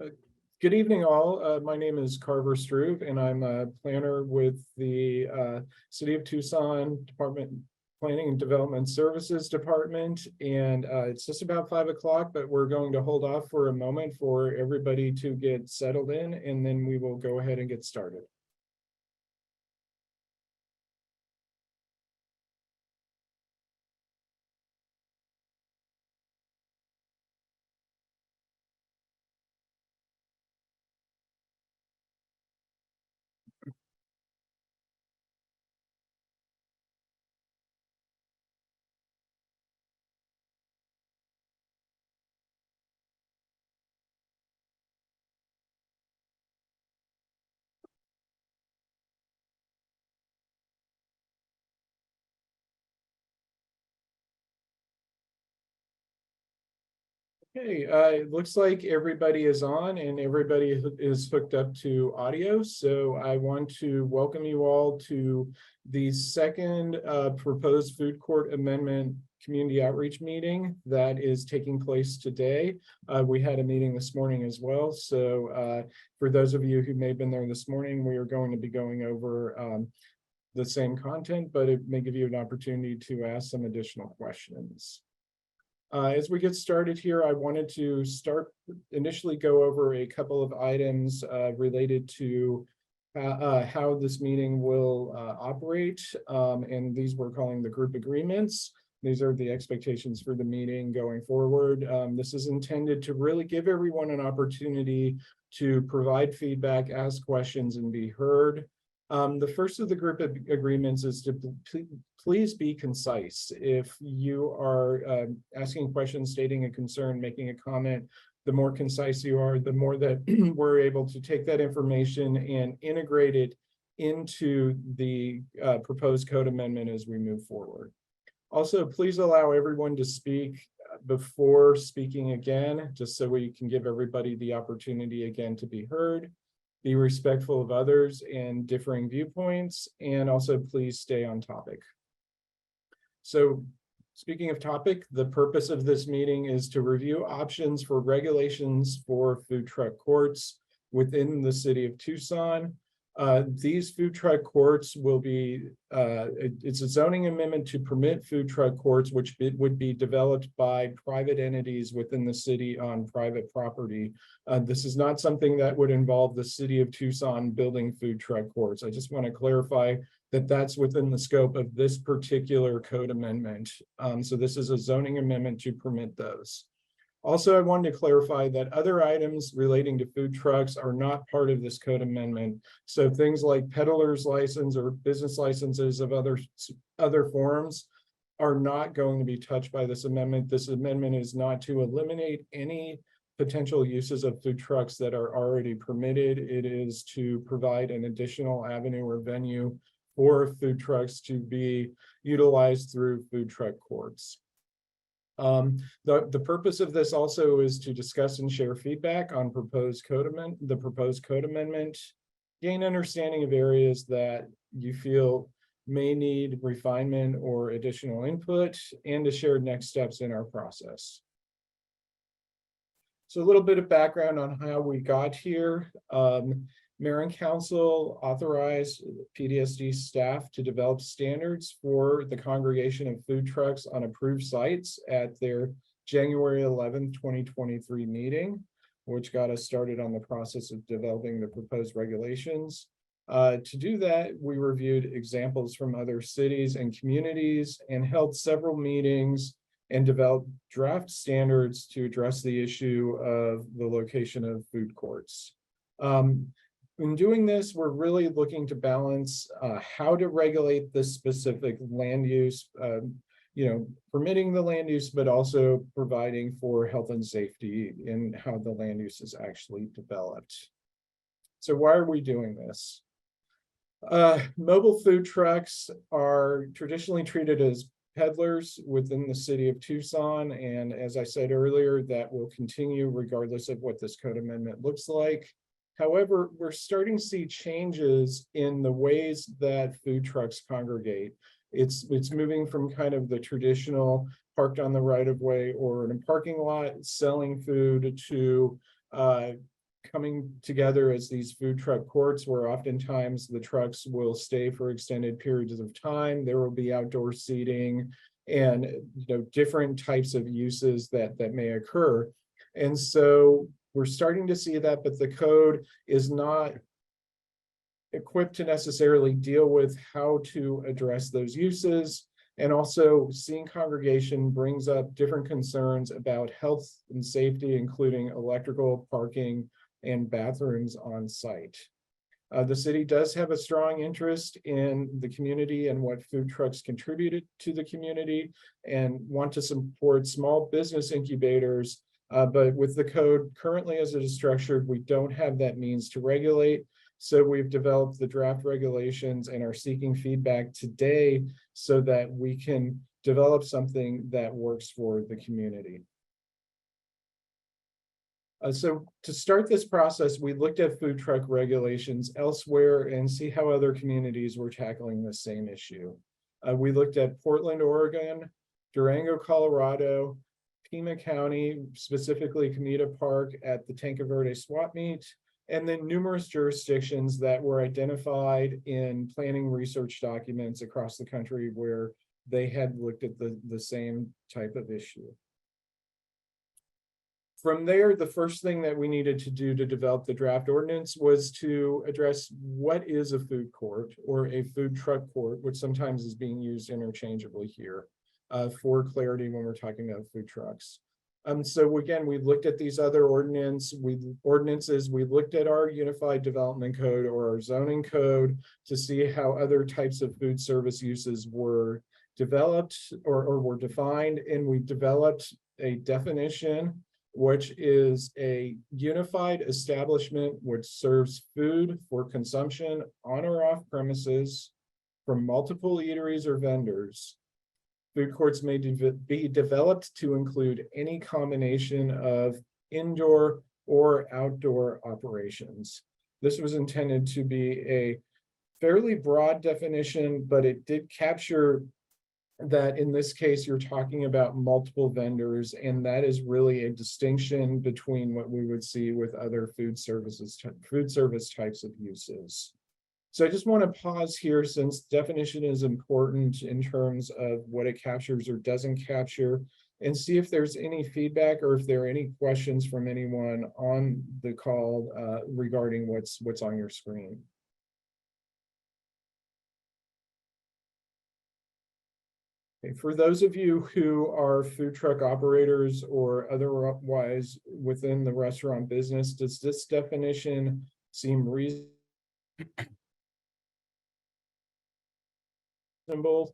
Uh, Good evening, all. My name is Carver Struve, and I'm a planner with the City of Tucson Department Planning and Development Services Department. And it's just about 5 o'clock, but we're going to hold off for a moment for everybody to get settled in, and then we will go ahead and get started. Okay, it looks like everybody is on and everybody is hooked up to audio. So I want to welcome you all to the second proposed food court amendment community outreach meeting that is taking place today. We had a meeting this morning as well. So for those of you who may have been there this morning, we are going to be going over the same content, but it may give you an opportunity to ask some additional questions. As we get started here, I wanted to initially go over a couple of items related to how this meeting will operate. And these we're calling the group agreements. These are the expectations for the meeting going forward. This is intended to really give everyone an opportunity to provide feedback, ask questions, and be heard. The first of the group agreements is to please be concise. If you are asking questions, stating a concern, making a comment, the more concise you are, the more that we're able to take that information and integrate it into the proposed code amendment as we move forward. Also, please allow everyone to speak before speaking again, just so we can give everybody the opportunity again to be heard. Be respectful of others and differing viewpoints, and also please stay on topic. So speaking of topic, the purpose of this meeting is to review options for regulations for food truck courts within the city of Tucson. These food truck courts will be, it's a zoning amendment to permit food truck courts, which would be developed by private entities within the city on private property. This is not something that would involve the city of Tucson building food truck courts. I just want to clarify that that's within the scope of this particular code amendment. So this is a zoning amendment to permit those. Also, I wanted to clarify that other items relating to food trucks are not part of this code amendment. So things like peddler's license or business licenses of other forms are not going to be touched by this amendment. This amendment is not to eliminate any potential uses of food trucks that are already permitted. It is to provide an additional avenue or venue for food trucks to be utilized through food truck courts. The purpose of this also is to discuss and share feedback on the proposed code amendment, gain understanding of areas that you feel may need refinement or additional input, and to share next steps in our process. So a little bit of background on how we got here. Mayor and Council authorized PDSD staff to develop standards for the congregation of food trucks on approved sites at their January 11th, 2023 meeting, which got us started on the process of developing the proposed regulations. To do that, we reviewed examples from other cities and communities and held several meetings and developed draft standards to address the issue of the location of food courts. In doing this, we're really looking to balance how to regulate this specific land use, permitting the land use, but also providing for health and safety in how the land use is actually developed. So why are we doing this? Mobile food trucks are traditionally treated as peddlers within the city of Tucson. And as I said earlier, that will continue regardless of what this code amendment looks like. However, we're starting to see changes in the ways that food trucks congregate. It's moving from kind of the traditional parked on the right of way or in a parking lot selling food to coming together as these food truck courts, where oftentimes the trucks will stay for extended periods of time. There will be outdoor seating and different types of uses that may occur. And so we're starting to see that, but the code is not equipped to necessarily deal with how to address those uses. And also, seeing congregation brings up different concerns about health and safety, including electrical, parking, and bathrooms on site. The city does have a strong interest in the community and what food trucks contributed to the community, and want to support small business incubators. But with the code currently as it is structured, we don't have that means to regulate. So we've developed the draft regulations and are seeking feedback today so that we can develop something that works for the community. So to start this process, we looked at food truck regulations elsewhere and see how other communities were tackling the same issue. We looked at Portland, Oregon, Durango, Colorado, Pima County, specifically Comida Park at the Tanque Verde swap meet, and then numerous jurisdictions that were identified in planning research documents across the country where they had looked at the same type of issue. From there, the first thing that we needed to do to develop the draft ordinance was to address what is a food court or a food truck court, which sometimes is being used interchangeably here for clarity when we're talking about food trucks. So again, we looked at these other ordinances. We looked at our Unified Development Code or our zoning code to see how other types of food service uses were developed or were defined, and we developed a definition, which is a unified establishment which serves food for consumption on or off premises from multiple eateries or vendors. Food courts may be developed to include any combination of indoor or outdoor operations. This was intended to be a fairly broad definition, but it did capture that in this case, you're talking about multiple vendors, and that is really a distinction between what we would see with other food service types of uses. So I just want to pause here, since definition is important in terms of what it captures or doesn't capture, and see if there's any feedback or if there are any questions from anyone on the call regarding what's on your screen. Okay, for those of you who are food truck operators or otherwise within the restaurant business, does this definition seem reasonable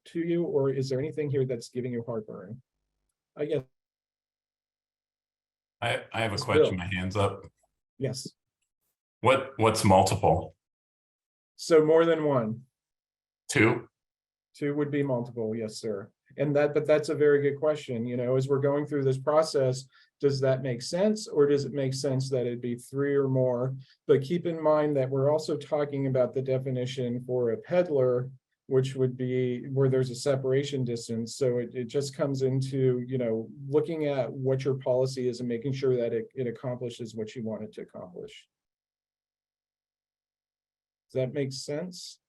to you, or is there anything here that's giving you heartburn? Yes. I have a question. Bill. My hand's up. Yes. What's multiple? So more than one. Two? Two would be multiple, yes, sir. But that's a very good question. You know, as we're going through this process, does that make sense, or does it make sense that it'd be three or more? But keep in mind that we're also talking about the definition for a peddler, which would be where there's a separation distance. So it just comes into, you know, looking at what your policy is and making sure that it accomplishes what you want it to accomplish. Does that make sense?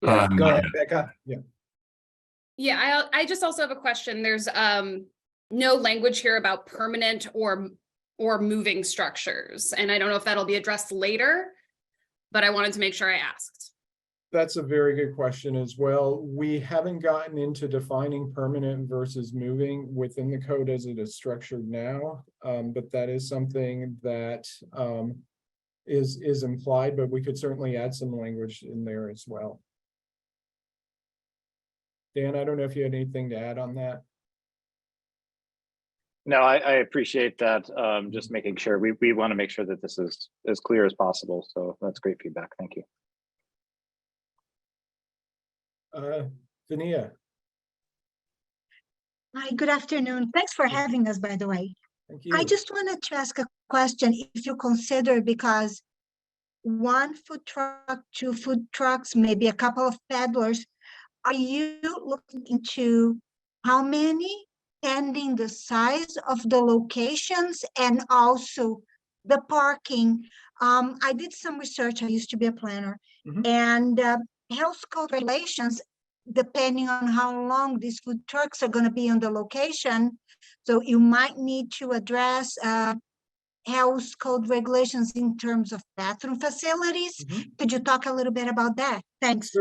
Yeah, go ahead, Becca. Yeah, I just also have a question. There's no language here about permanent or moving structures. And I don't know if that'll be addressed later, but I wanted to make sure I asked. That's a very good question as well. We haven't gotten into defining permanent versus moving within the code as it is structured now, but that is something that is implied, but we could certainly add some language in there as well. Dan, I don't know if you had anything to add on that. No, I appreciate that. Just making sure we want to make sure that this is as clear as possible. So that's great feedback. Thank you. Vania. Hi, good afternoon. Thanks for having us, by the way. Thank you. I just wanted to ask a question. If you consider, because one food truck, two food trucks, maybe a couple of peddlers, are you looking into how many, pending the size of the locations, and also the parking, I did some research. I used to be a planner, Mhm. and health code regulations, depending on how long these food trucks are going to be on the location. So you might need to address health code regulations in terms of bathroom facilities. Mhm. Could you talk a little bit about that? Thanks.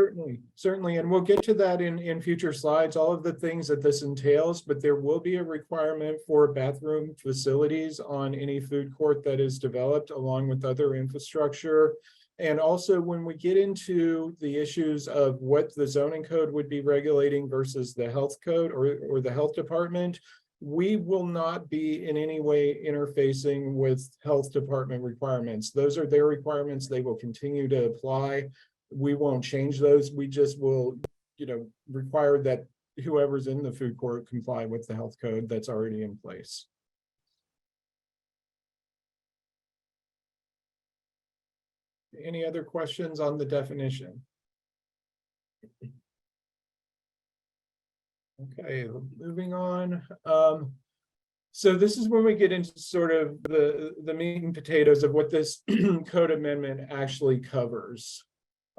Certainly, and we'll get to that in future slides, all of the things that this entails, but there will be a requirement for bathroom facilities on any food court that is developed along with other infrastructure. And also when we get into the issues of what the zoning code would be regulating versus the health code or the health department, we will not be in any way interfacing with health department requirements. Those are their requirements. They will continue to apply. We won't change those. We just will, require that whoever's in the food court comply with the health code that's already in place. Any other questions on the definition? Okay, moving on. So this is when we get into sort of the meat and potatoes of what this code amendment actually covers.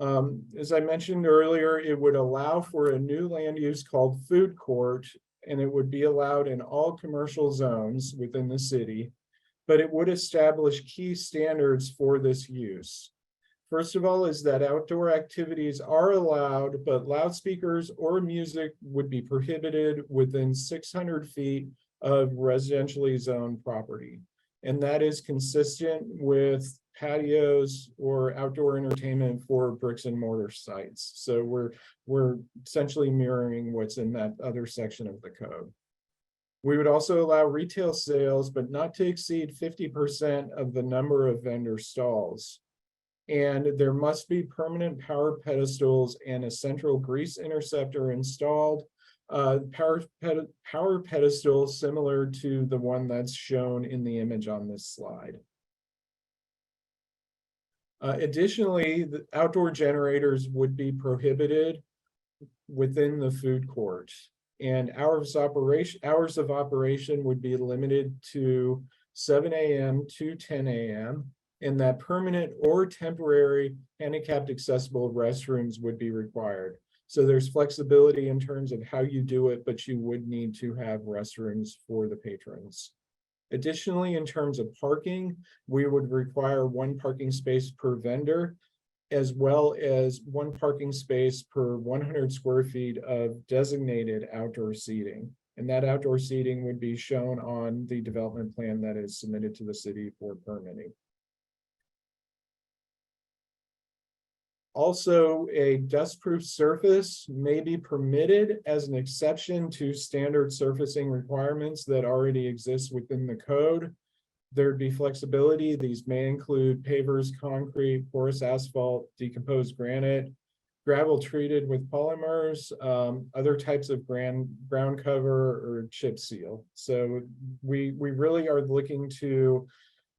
As I mentioned earlier, it would allow for a new land use called food court, and it would be allowed in all commercial zones within the city, but it would establish key standards for this use. First of all, is that outdoor activities are allowed, but loudspeakers or music would be prohibited within 600 feet of residentially zoned property. And that is consistent with patios or outdoor entertainment for bricks and mortar sites. So we're essentially mirroring what's in that other section of the code. We would also allow retail sales, but not to exceed 50% of the number of vendor stalls. And there must be permanent power pedestals and a central grease interceptor installed. Power pedestal similar to the one that's shown in the image on this slide. Additionally, the outdoor generators would be prohibited within the food court, and hours of operation would be limited to 7 a.m. to 10 a.m. and that permanent or temporary handicapped accessible restrooms would be required. So there's flexibility in terms of how you do it, but you would need to have restrooms for the patrons. Additionally, in terms of parking, we would require one parking space per vendor, as well as one parking space per 100 square feet of designated outdoor seating. And that outdoor seating would be shown on the development plan that is submitted to the city for permitting. Also, a dust-proof surface may be permitted as an exception to standard surfacing requirements that already exist within the code. There'd be flexibility. These may include pavers, concrete, porous asphalt, decomposed granite, gravel treated with polymers, other types of ground cover or chip seal. So we really are looking to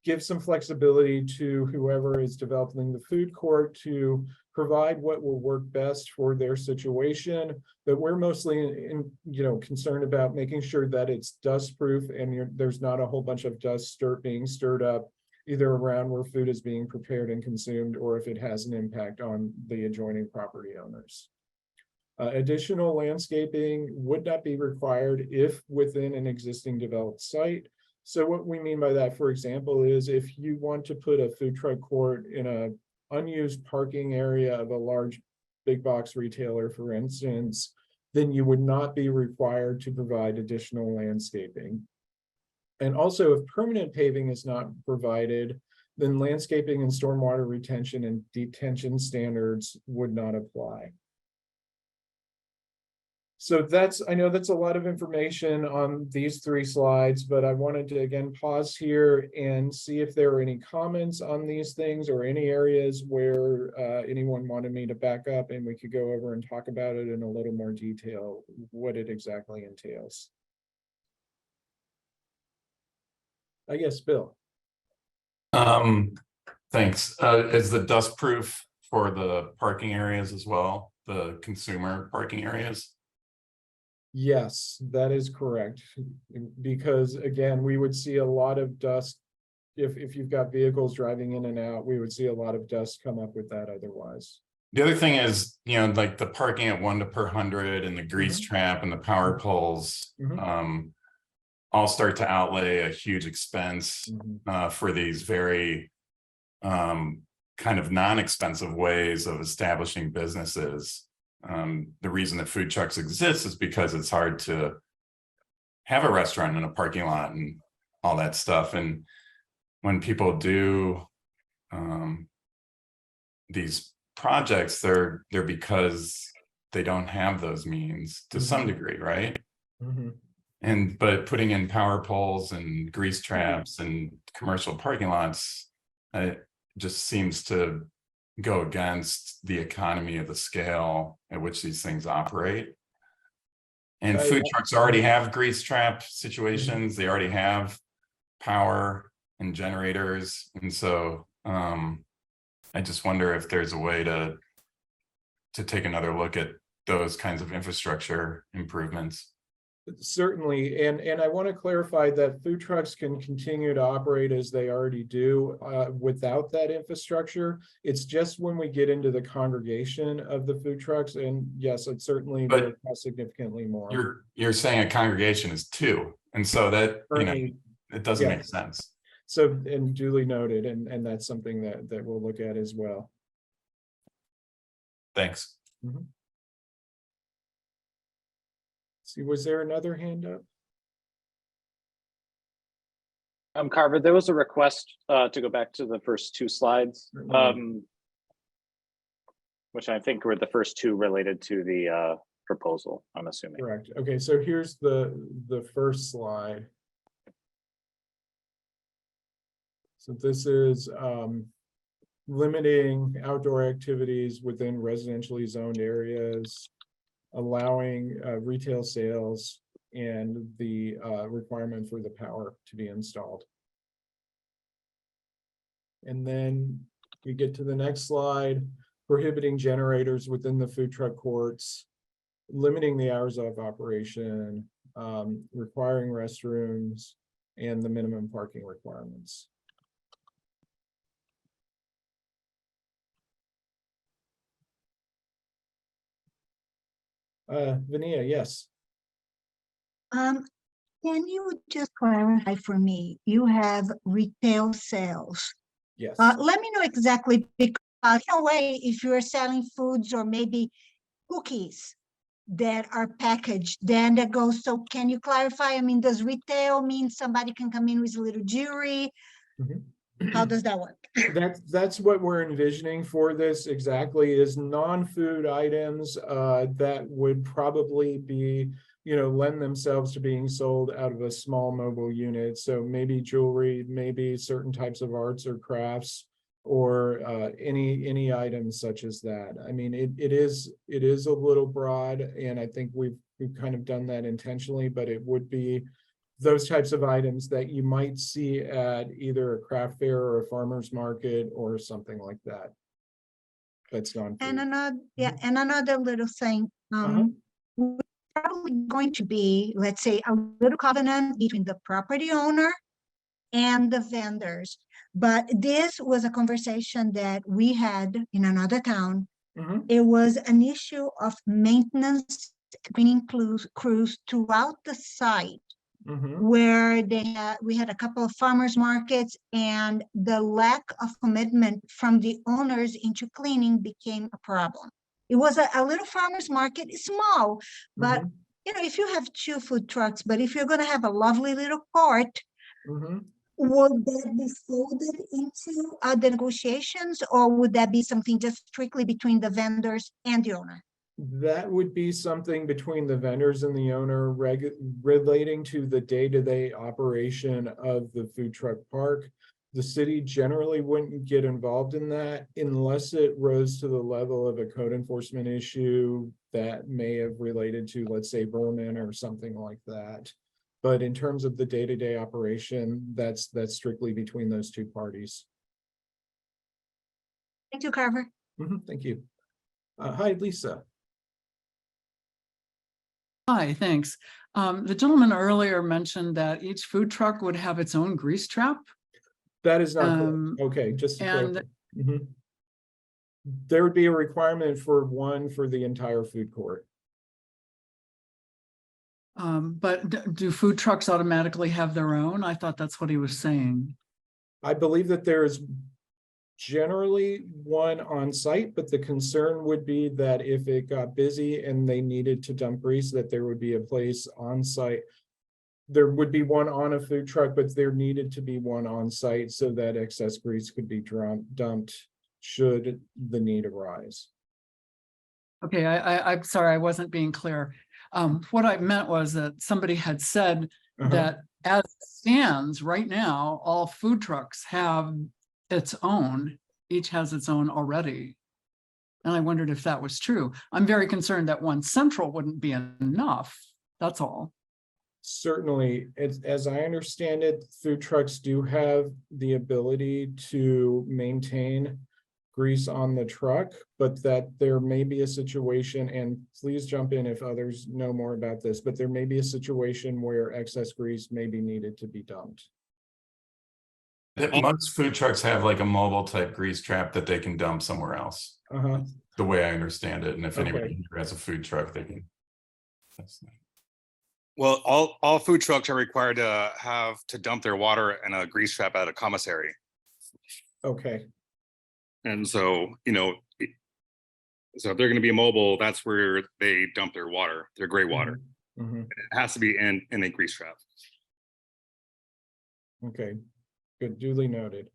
give some flexibility to whoever is developing the food court to provide what will work best for their situation. But we're mostly concerned about making sure that it's dust proof and there's not a whole bunch of dust being stirred up either around where food is being prepared and consumed, or if it has an impact on the adjoining property owners. Additional landscaping would not be required if within an existing developed site. So what we mean by that, for example, is if you want to put a food truck court in a unused parking area of a large big box retailer, for instance, then you would not be required to provide additional landscaping. And also, if permanent paving is not provided, then landscaping and stormwater retention and detention standards would not apply. So I know that's a lot of information on these 3 slides, but I wanted to again pause here and see if there are any comments on these things or any areas where anyone wanted me to back up and we could go over and talk about it in a little more detail, what it exactly entails. I guess, Bill. Thanks. Is the dust proof for the parking areas as well, the consumer parking areas? Yes, that is correct. Because again, we would see a lot of dust, if you've got vehicles driving in and out, we would see a lot of dust come up with that otherwise. The other thing is, like the parking at 1 per 100 and the grease Mhm. trap and the power poles, Mhm. all start to outlay a huge expense Mhm. for these very kind of non-expensive ways of establishing businesses. The reason that food trucks exist is because it's hard to have a restaurant in a parking lot and all that stuff. And when people do these projects, they're because they don't have those means to some degree, right? Mhm. But putting in power poles and grease traps and commercial parking lots, it just seems to go against the economy of the scale at which these things operate. And food trucks already have grease trap situations. They already have power and generators. And so I just wonder if there's a way to take another look at those kinds of infrastructure improvements. Certainly, and I want to clarify that food trucks can continue to operate as they already do without that infrastructure. It's just when we get into the congregation of the food trucks, and yes, it certainly will cost significantly more. You're saying a congregation is 2, and so that it doesn't make sense. So, and duly noted, and that's something that we'll look at as well. Thanks. Mhm. See, was there another hand up? Carver, there was a request to go back to the first 2 slides, which I think were the first 2 related to the proposal, I'm assuming. Correct. Okay, so here's the first slide. So this is limiting outdoor activities within residentially zoned areas, allowing retail sales, and the requirement for the power to be installed. And then we get to the next slide, prohibiting generators within the food truck courts, limiting the hours of operation, requiring restrooms, and the minimum parking requirements. Vania, yes. Can you just clarify for me? You have retail sales. Yes. Let me know exactly, because in a way, if you're selling foods or maybe cookies that are packaged, then that goes. So can you clarify? I mean, does retail mean somebody can come in with a little jewelry? How does that work? That's what we're envisioning for this exactly, is non-food items that would probably be, lend themselves to being sold out of a small mobile unit. So maybe jewelry, maybe certain types of arts or crafts, or any items such as that. I mean, it is a little broad, and I think we've kind of done that intentionally, but it would be those types of items that you might see at either a craft fair or a farmer's market or something like that. That's non-food. And another little thing, we're probably going to be, let's say, a little covenant between the property owner and the vendors. But this was a conversation that we had in another town. It was an issue of maintenance, cleaning crews throughout the site. Where we had a couple of farmers markets, and the lack of commitment from the owners into cleaning became a problem. It was a little farmers market, it's small, but if you have 2 food trucks, but if you're going to have a lovely little court, would that be folded into the negotiations, or would that be something just strictly between the vendors and the owner? That would be something between the vendors and the owner relating to the day-to-day operation of the food truck park. The city generally wouldn't get involved in that unless it rose to the level of a code enforcement issue that may have related to, let's say, vermin or something like that. But in terms of the day-to-day operation, that's strictly between those 2 parties. Thank you, Carver. Thank you. Hi, Lisa. Hi, thanks. The gentleman earlier mentioned that each food truck would have its own grease trap. That is not Um, correct. Okay, just to and- clarify. Mhm. There would be a requirement for one for the entire food court. But do food trucks automatically have their own? I thought that's what he was saying. I believe that there is generally one on site, but the concern would be that if it got busy and they needed to dump grease, that there would be a place on site. There would be one on a food truck, but there needed to be one on site so that excess grease could be dumped should the need arise. Okay, I'm sorry, I wasn't being clear. What I meant was that somebody had said Uh-huh. that as it stands right now, all food trucks have its own, each has its own already. And I wondered if that was true. I'm very concerned that one central wouldn't be enough. That's all. Certainly, as I understand it, food trucks do have the ability to maintain grease on the truck, but that there may be a situation, and please jump in if others know more about this, but there may be a situation where excess grease may be needed to be dumped. Most food trucks have like a mobile type grease trap that they can dump somewhere else, Uh-huh. the way I understand it. And if Okay. anybody here has a food truck, they can. Well, all food trucks are required to have to dump their water in a grease trap at a commissary. Okay, And so, so if they're going to be mobile, that's where they dump their water, their gray water. Mhm. It has to be in a grease trap. Okay, good, duly noted.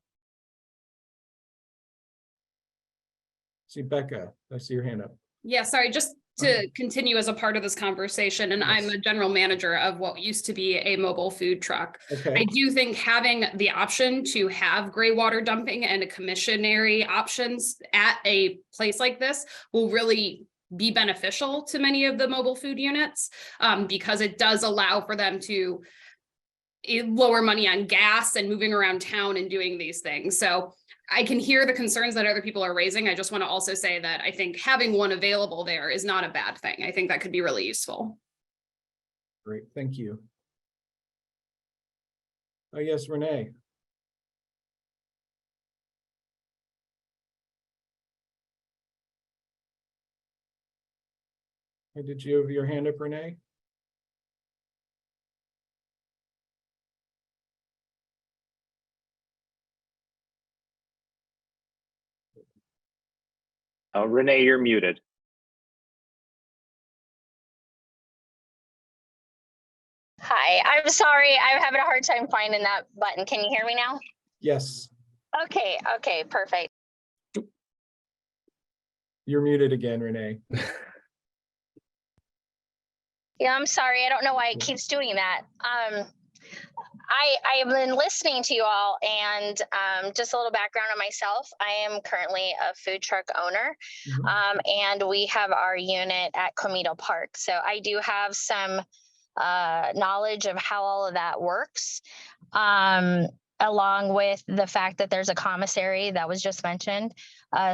See, Becca, I see your hand up. Yeah, sorry, just to continue as a part of this conversation, and I'm Yes. a general manager of what used to be a mobile food truck. I Okay, do think having the option to have gray water dumping and a commissionary options at a place like this will really be beneficial to many of the mobile food units, because it does allow for them to lower money on gas and moving around town and doing these things. So I can hear the concerns that other people are raising. I just want to also say that I think having one available there is not a bad thing. I think that could be really useful. great, thank you. Yes, Renee. Did you have your hand up, Renee? Renee, you're muted. Hi, I'm sorry. I'm having a hard time finding that button. Can you hear me now? Yes, Okay, perfect. you're muted again, Renee. Yeah, I'm sorry. I don't know why it keeps doing that. I have been listening to you all, and just a little background on myself. I am currently a food truck owner, Mhm. and we have our unit at Comito Park. So I do have some knowledge of how all of that works, along with the fact that there's a commissary that was just mentioned,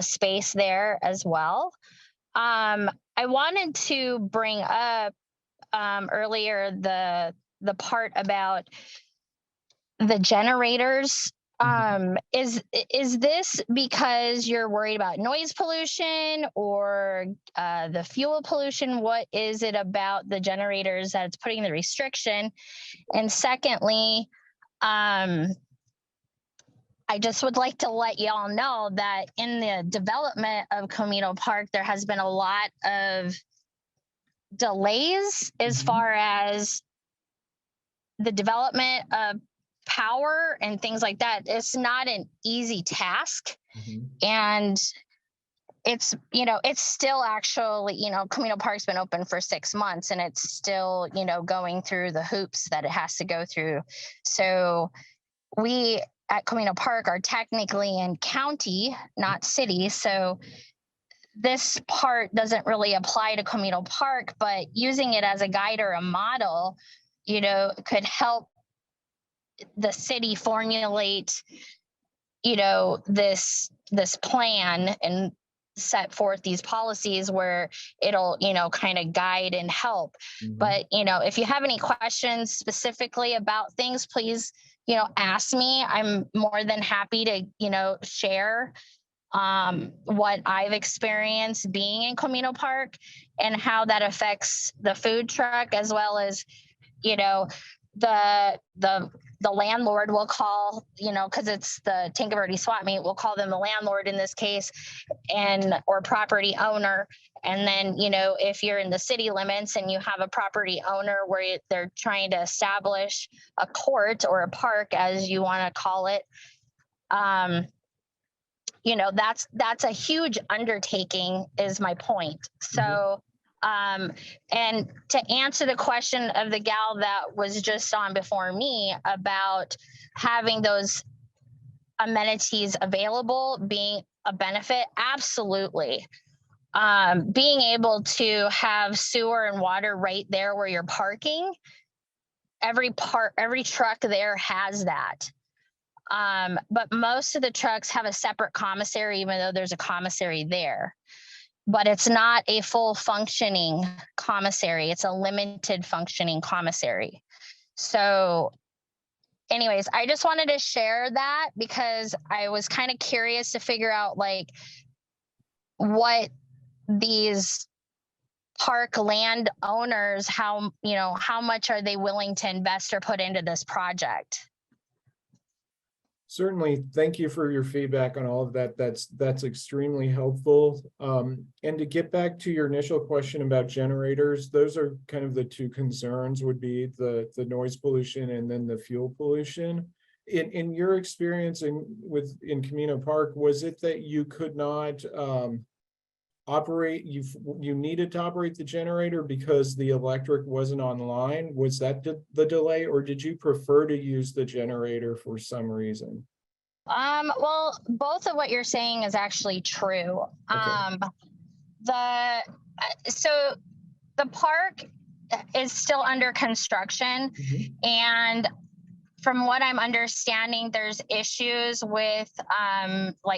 space there as well. I wanted to bring up earlier the part about the generators. Is this because you're worried about noise pollution or the fuel pollution? What is it about the generators that's putting the restriction? And secondly, I just would like to let y'all know that in the development of Comito Park, there has been a lot of delays as Mhm. far as the development of power and things like that. It's not an easy task. Mhm. And it's still actually, Camino Park's been open for 6 months, and it's still, going through the hoops that it has to go through. So we at Camino Park are technically in county, not city. So this part doesn't really apply to Camino Park, but using it as a guide or a model, could help the city formulate, this plan and set forth these policies where it'll, kind of guide and help. Mhm. But, if you have any questions specifically about things, please, ask me, I'm more than happy to, share what I've experienced being in Camino Park and how that affects the food truck, as well as, the landlord will call, because it's the Tinker Verde swap meet, we'll call them the landlord in this case, or property owner. And then, if you're in the city limits and you have a property owner where they're trying to establish a court or a park, as you want to call it, that's a huge undertaking, is my point. So, and to answer the question of the gal that was just on before me about having those amenities available being a benefit, absolutely. Being able to have sewer and water right there where you're parking, every truck there has that. But most of the trucks have a separate commissary, even though there's a commissary there. But it's not a full functioning commissary. It's a limited functioning commissary. So anyways, I just wanted to share that because I was kind of curious to figure out what these park land owners, how much are they willing to invest or put into this project? Certainly, thank you for your feedback on all of that. That's extremely helpful. And to get back to your initial question about generators, those are kind of the two concerns, would be the noise pollution and then the fuel pollution. In your experience in Camino Park, was it that you could not operate, you needed to operate the generator because the electric wasn't online? Was that the delay, or did you prefer to use the generator for some reason? Well, both of what you're saying is actually true. Okay. So the park is still under construction, and from what I'm understanding, there's issues with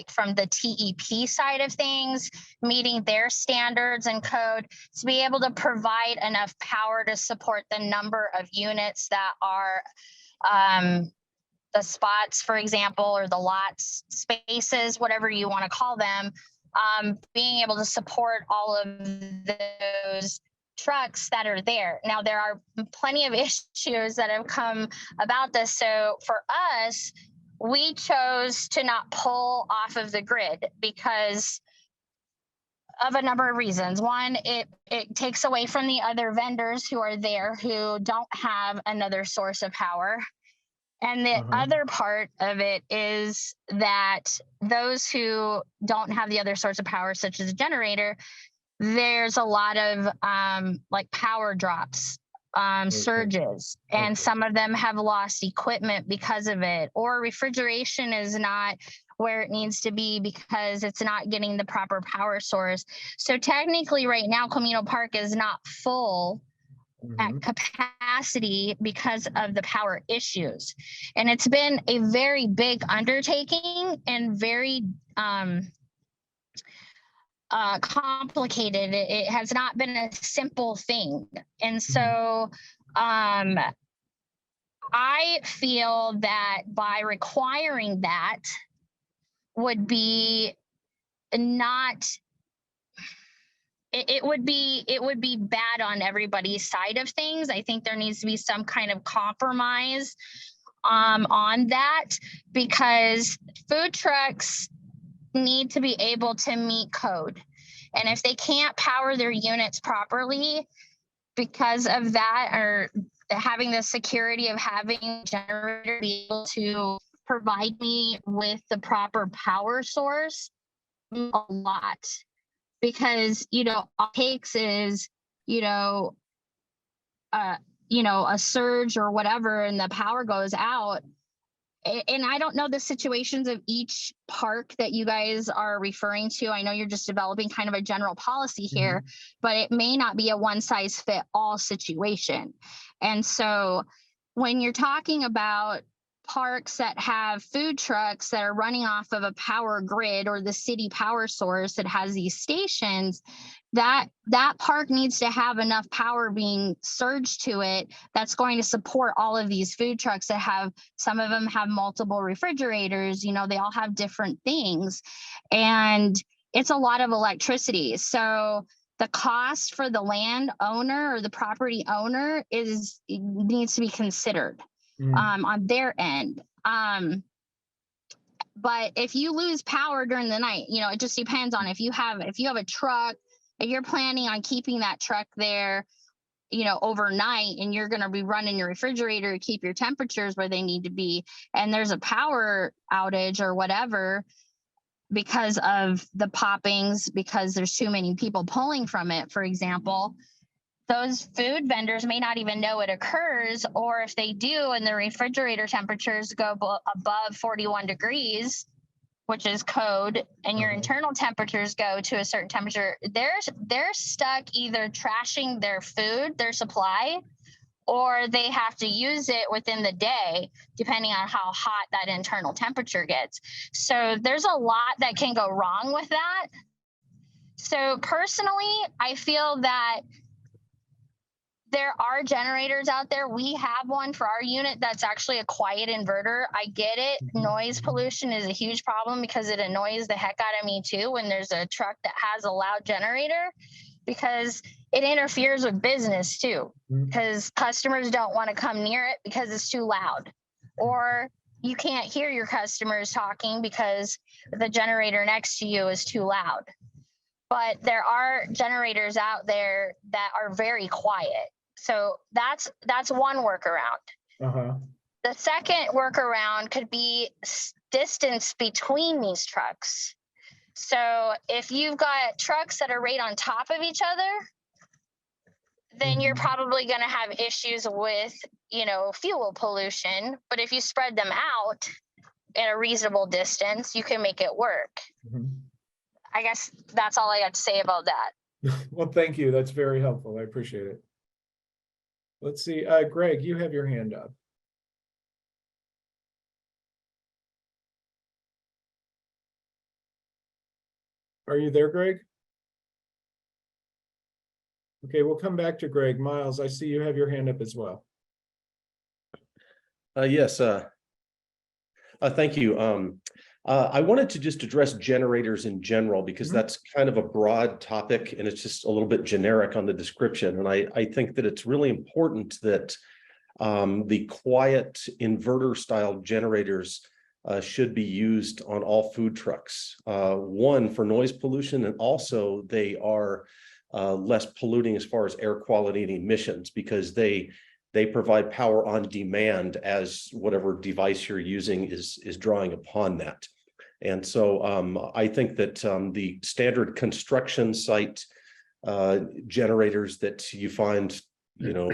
from the TEP side of things, meeting their standards and code to be able to provide enough power to support the number of units that are the spots, for example, or the lots, spaces, whatever you want to call them, being able to support all of those trucks that are there. Now, there are plenty of issues that have come about this. So for us, we chose to not pull off of the grid because of a number of reasons. One, it takes away from the other vendors who are there who don't have another source of power. And the other part of it is that those who don't have the other source of power, such as a generator, there's a lot of power drops, surges, and some of them have lost equipment because of it, or refrigeration is not where it needs to be because it's not getting the proper power source. So technically right now, Camino Park is not full at capacity because of the power issues. And it's been a very big undertaking and very complicated. It has not been a simple thing. And so I feel that by requiring that would be not, it would be bad on everybody's side of things. I think there needs to be some kind of compromise on that, because food trucks need to be able to meet code. And if they can't power their units properly because of that, or having the security of having a generator be able to provide me with the proper power source, a lot. Because, all it takes is, a surge or whatever, and the power goes out. And I don't know the situations of each park that you guys are referring to. I know you're just developing kind of a general policy here, but it may not be a one size fit all situation. And so when you're talking about parks that have food trucks that are running off of a power grid or the city power source that has these stations, that park needs to have enough power being surged to it that's going to support all of these food trucks that have, some of them have multiple refrigerators, you know, they all have different things, and it's a lot of electricity. So the cost for the land owner or the property owner needs to be considered on their end. But if you lose power during the night, you know, it just depends on if you have a truck and you're planning on keeping that truck there, you know, overnight, and you're going to be running your refrigerator to keep your temperatures where they need to be, and there's a power outage or whatever because of the poppings, because there's too many people pulling from it, for example, those food vendors may not even know it occurs, or if they do and the refrigerator temperatures go above 41 degrees, which is code, and your internal temperatures go to a certain temperature, they're stuck either trashing their food, their supply, or they have to use it within the day, depending on how hot that internal temperature gets. So there's a lot that can go wrong with that. So personally, I feel that there are generators out there. We have one for our unit that's actually a quiet inverter. I get it. Noise pollution is a huge problem because it annoys the heck out of me too when there's a truck that has a loud generator, because it interferes with business too, because customers don't want to come near it because it's too loud, or you can't hear your customers talking because the generator next to you is too loud. But there are generators out there that are very quiet. So that's one workaround. The second workaround could be distance between these trucks. So if you've got trucks that are right on top of each other, then you're probably going to have issues with, you know, fuel pollution. But if you spread them out at a reasonable distance, you can make it work. I guess that's all I got to say about that. Well, thank you. That's very helpful. I appreciate it. Let's see. Greg, you have your hand up. Are you there, Greg? Okay, we'll come back to Greg. Miles, I see you have your hand up as well. Yes. Thank you. I wanted to just address generators in general, because that's kind of a broad topic and it's just a little bit generic on the description. And I think that it's really important that the quiet inverter style generators should be used on all food trucks. One, for noise pollution, and also they are less polluting as far as air quality and emissions, because they provide power on demand as whatever device you're using is drawing upon that. And so I think that the standard construction site generators that you find, you know,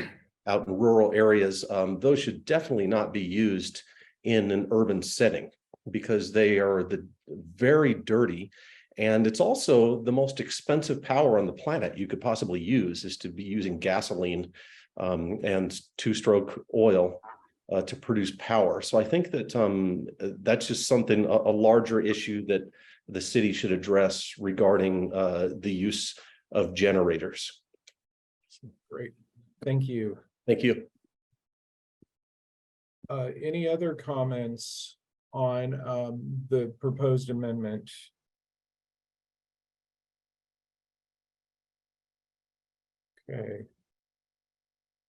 out in rural areas, those should definitely not be used in an urban setting, because they are very dirty. And it's also the most expensive power on the planet you could possibly use, is to be using gasoline and two-stroke oil to produce power. So I think that that's just something, a larger issue that the city should address regarding the use of generators. Great. Thank you. Thank you. Any other comments on the proposed amendment? Okay.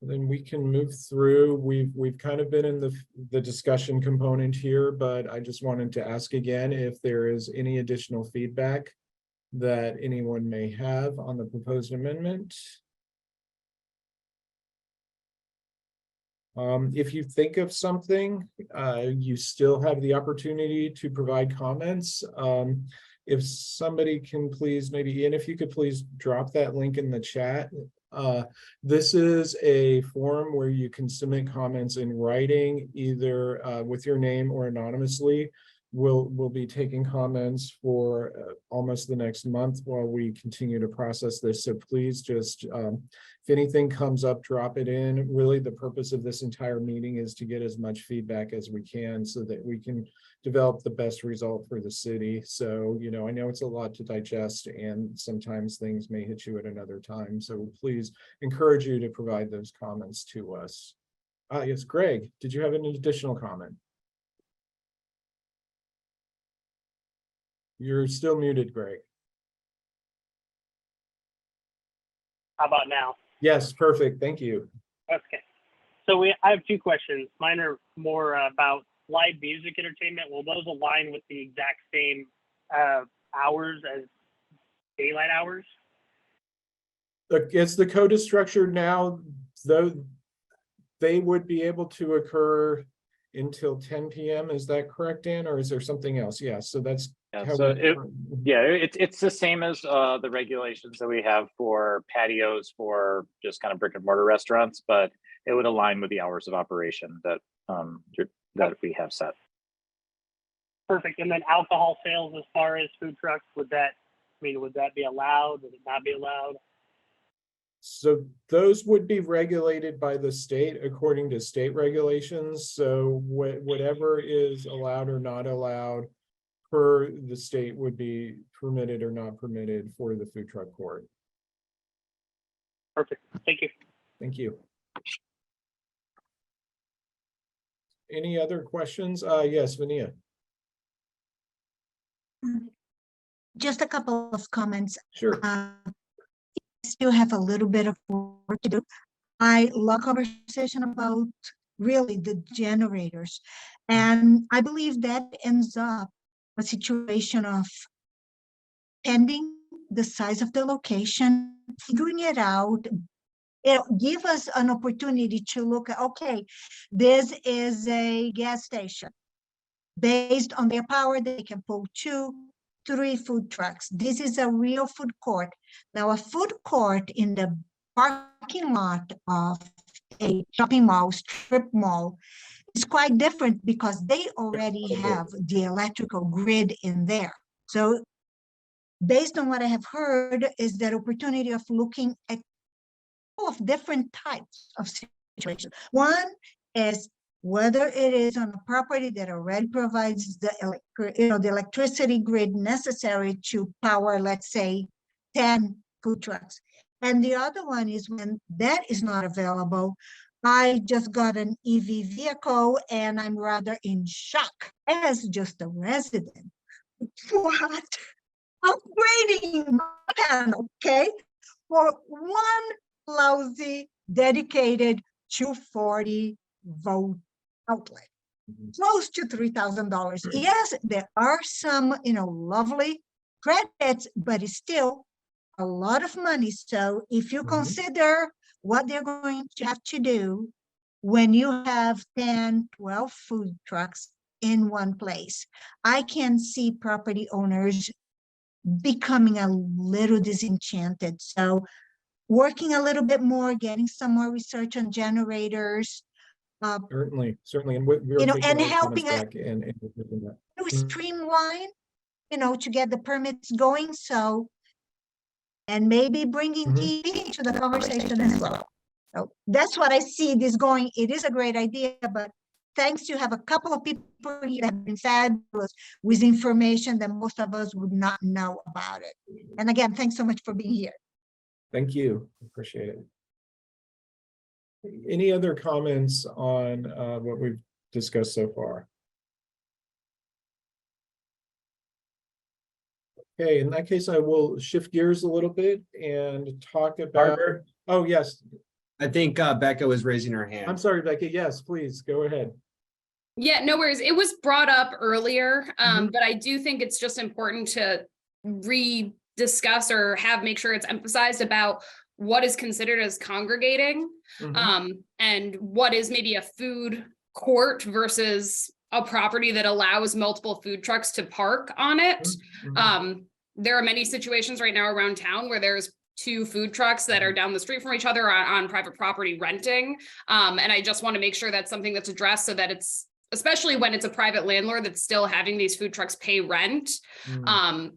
Then we can move through. We've kind of been in the discussion component here, but I just wanted to ask again if there is any additional feedback that anyone may have on the proposed amendment. If you think of something, you still have the opportunity to provide comments. If somebody can please, maybe Ian, if you could please drop that link in the chat. This is a forum where you can submit comments in writing, either with your name or anonymously. we'll be taking comments for almost the next month while we continue to process this. So please just, if anything comes up, drop it in. Really, the purpose of this entire meeting is to get as much feedback as we can so that we can develop the best result for the city. So, you know, I know it's a lot to digest and sometimes things may hit you at another time. So please encourage you to provide those comments to us. Yes, Greg, did you have an additional comment? You're still muted, Greg. How about now? Yes, perfect. Thank you. Okay. So I have two questions. Mine are more about live music entertainment. Will those align with the exact same hours as daylight hours? It's the code is structured now, though they would be able to occur until 10 p.m. Is that correct, Dan, or is there something else? Yeah, so that's Yeah, how so we- it's the same as the regulations that we have for patios for just kind of brick and mortar restaurants, but it would align with the hours of operation that that we have set. Perfect. And then alcohol sales as far as food trucks, would that be allowed? Would it not be allowed? So those would be regulated by the state according to state regulations. So whatever is allowed or not allowed per the state would be permitted or not permitted for the food truck court. Perfect. Thank you. Thank you. Any other questions? Yes, Vania. Just a couple of comments. Sure. Still have a little bit of work to do. I love conversation about really the generators. And I believe that ends up a situation of pending the size of the location, figuring it out. It'll give us an opportunity to look at, okay, this is a gas station. Based on their power, they can pull 2, 3 food trucks. This is a real food court. Now, a food court in the parking lot of a shopping mall, strip mall, is quite different because they already have the electrical grid in there. So based on what I have heard is that opportunity of looking at all of different types of situations. One is whether it is on a property that already provides the electricity grid necessary to power, let's say, 10 food trucks. And the other one is when that is not available. I just got an EV vehicle and I'm rather in shock as just a resident. What? Upgrading my panel, okay? For one lousy dedicated 240 volt outlet, close to $3,000. Yes, there are some, lovely credits, but it's still a lot of money. So if you consider what they're going to have to do when you have 10, 12 food trucks in one place, I can see property owners becoming a little disenchanted. So working a little bit more, getting some more research on generators. Certainly. And and helping us and streamline, to get the permits going. So, and maybe bringing TV to the conversation as well. So that's what I see this going. It is a great idea, but thanks to have a couple of people here that have been fabulous with information that most of us would not know about it. And again, thanks so much for being here. Thank you. Appreciate it. Any other comments on what we've discussed so far? Okay, in that case, I will shift gears a little bit and talk about. Barbara? Oh, yes. I think Becca was raising her hand. I'm sorry, Becky. Yes, please go ahead. Yeah, no worries. It was brought up earlier, but I do think it's just important to rediscuss or make sure it's emphasized about what is considered as congregating, and what is maybe a food court versus a property that allows multiple food trucks to park on it. There are many situations right now around town where there's 2 food trucks that are down the street from each other on private property renting. And I just want to make sure that's something that's addressed so that it's especially when it's a private landlord that's still having these food trucks pay rent,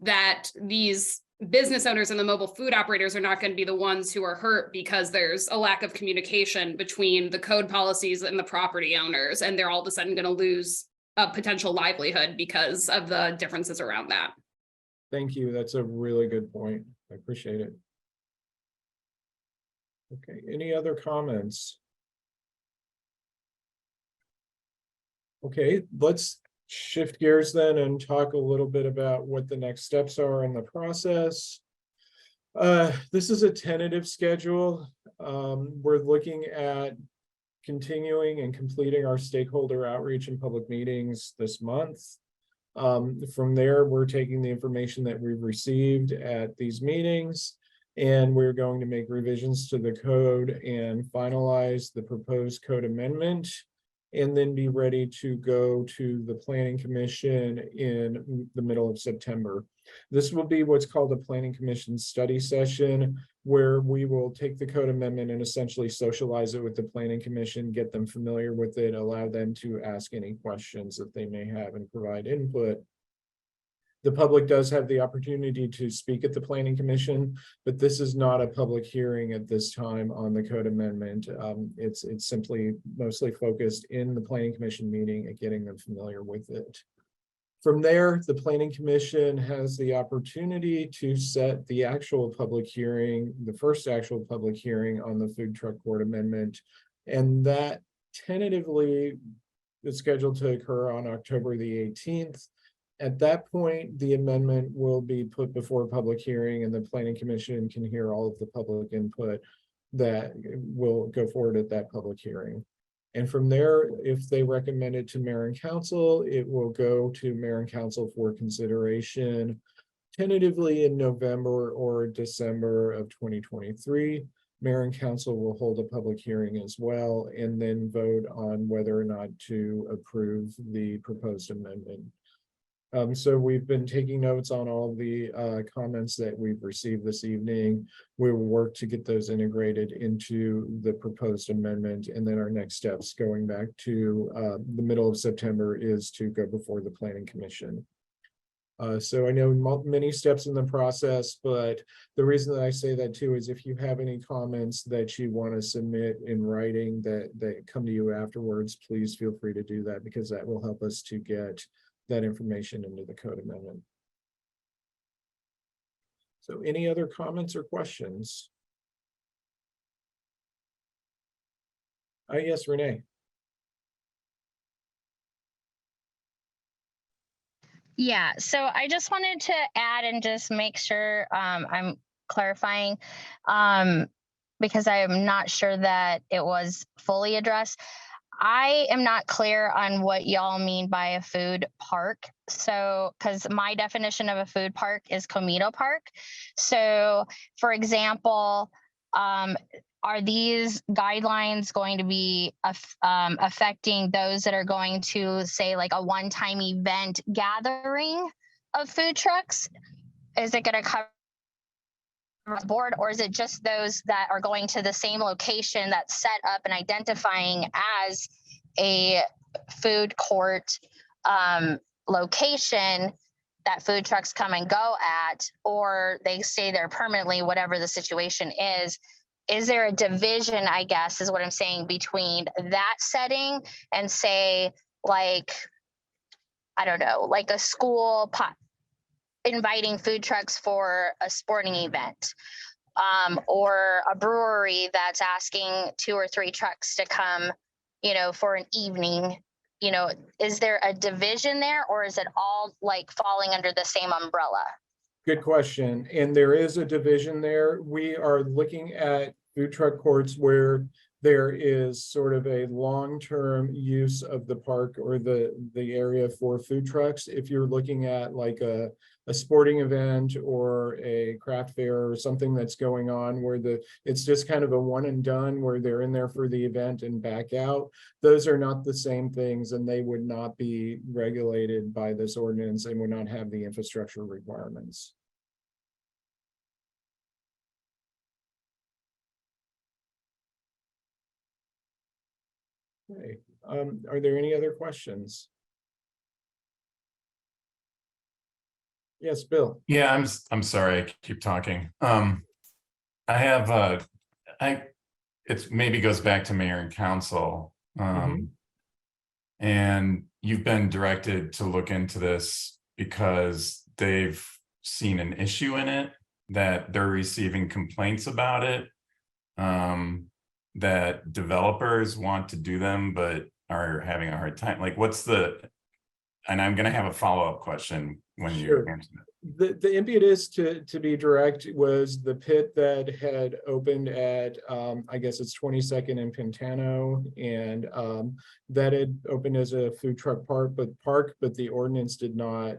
that these business owners and the mobile food operators are not going to be the ones who are hurt because there's a lack of communication between the code policies and the property owners, and they're all of a sudden going to lose a potential livelihood because of the differences around that. Thank you. That's a really good point. I appreciate it. Okay, any other comments? Okay, let's shift gears then and talk a little bit about what the next steps are in the process. This is a tentative schedule. We're looking at continuing and completing our stakeholder outreach and public meetings this month. From there, we're taking the information that we've received at these meetings, and we're going to make revisions to the code and finalize the proposed code amendment, and then be ready to go to the Planning Commission in the middle of September. This will be what's called a Planning Commission study session, where we will take the code amendment and essentially socialize it with the Planning Commission, get them familiar with it, allow them to ask any questions that they may have and provide input. The public does have the opportunity to speak at the Planning Commission, but this is not a public hearing at this time on the code amendment. It's simply mostly focused in the Planning Commission meeting and getting them familiar with it. From there, the Planning Commission has the opportunity to set the actual public hearing, the first actual public hearing on the food truck court amendment, and that tentatively is scheduled to occur on October the 18th. At that point, the amendment will be put before public hearing, and the Planning Commission can hear all of the public input that will go forward at that public hearing. And from there, if they recommend it to Mayor and Council, it will go to Mayor and Council for consideration tentatively in November or December of 2023. Mayor and Council will hold a public hearing as well, and then vote on whether or not to approve the proposed amendment. So we've been taking notes on all the comments that we've received this evening. We will work to get those integrated into the proposed amendment. And then our next steps going back to the middle of September is to go before the Planning Commission. So I know many steps in the process, but the reason that I say that too is if you have any comments that you want to submit in writing that come to you afterwards, please feel free to do that, because that will help us to get that information into the code amendment. So any other comments or questions? Yes, Renee. Yeah, so I just wanted to add and just make sure I'm clarifying, because I am not sure that it was fully addressed. I am not clear on what y'all mean by a food park. So, because my definition of a food park is Comito Park. So, for example, are these guidelines going to be affecting those that are going to, say, like a one-time event gathering of food trucks? Is it going to cover the board, or is it just those that are going to the same location that's set up and identifying as a food court location that food trucks come and go at, or they stay there permanently, whatever the situation is? Is there a division, I guess, is what I'm saying, between that setting and, say, like, I don't know, like a school inviting food trucks for a sporting event, or a brewery that's asking 2 or 3 trucks to come, for an evening? Is there a division there, or is it all like falling under the same umbrella? Good question. And there is a division there. We are looking at food truck courts where there is sort of a long-term use of the park or the area for food trucks. If you're looking at like a sporting event or a craft fair or something that's going on where it's just kind of a one and done, where they're in there for the event and back out, those are not the same things, and they would not be regulated by this ordinance and would not have the infrastructure requirements. Okay. Are there any other questions? Yes, Bill. Yeah, I'm sorry, I keep talking. I have it's maybe goes back to mayor and council. And you've been directed to look into this because they've seen an issue in it, that they're receiving complaints about it. That developers want to do them, but are having a hard time. Like, and I'm gonna have a follow-up question when you Sure. answer that. The impetus to be direct was the pit that had opened at, I guess it's 22nd and Pantano, and that had opened as a food truck park, but the ordinance did not,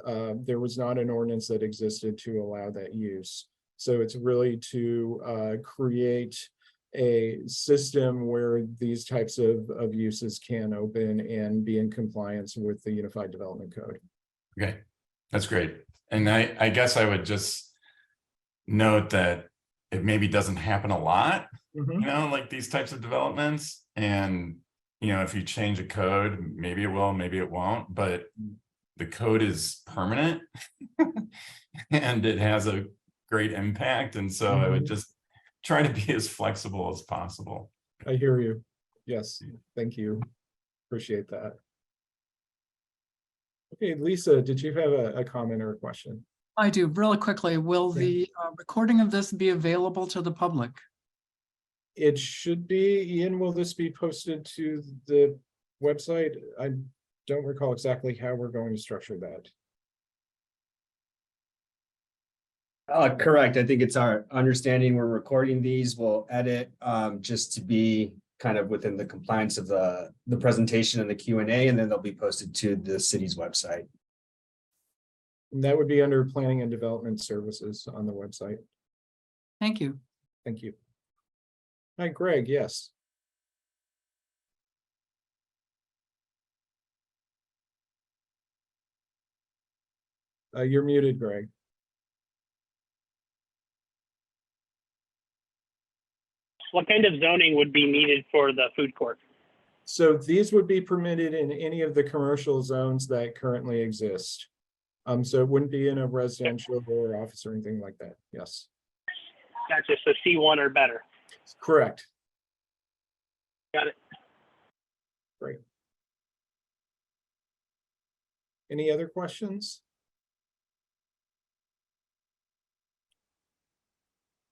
there was not an ordinance that existed to allow that use. So it's really to create a system where these types of uses can open and be in compliance with the Unified Development Code. Okay, that's great. And I guess I would just note that it maybe doesn't happen a lot, you know, like these types of developments. And, you know, if you change a code, maybe it will, maybe it won't, but the code is permanent and it has a great impact. And so I would just try to be as flexible as possible. I hear you. Yes, thank you. Appreciate that. Okay, Lisa, did you have a comment or a question? I do. Really quickly, will Yeah. the recording of this be available to the public? It should be. Ian, will this be posted to the website? I don't recall exactly how we're going to structure that. Correct. I think it's our understanding we're recording these. We'll edit just to be kind of within the compliance of the presentation and the Q&A, and then they'll be posted to the city's website. And that would be under Planning and Development Services on the website. Thank you. Thank you. Hi, Greg. Yes. You're muted, Greg. What kind of zoning would be needed for the food court? So these would be permitted in any of the commercial zones that currently exist. So it wouldn't be in a residential or office or anything like that. Yes. Gotcha. So C1 or better. Correct. Got it. Great. Any other questions?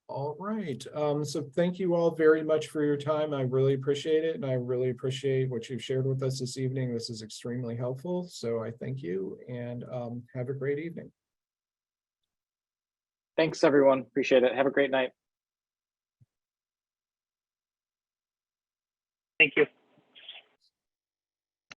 All right. So thank you all very much for your time. I really appreciate it. And I really appreciate what you've shared with us this evening. This is extremely helpful. So I thank you and have a great evening. Thanks, everyone. Appreciate it. Have a great night. Thank you.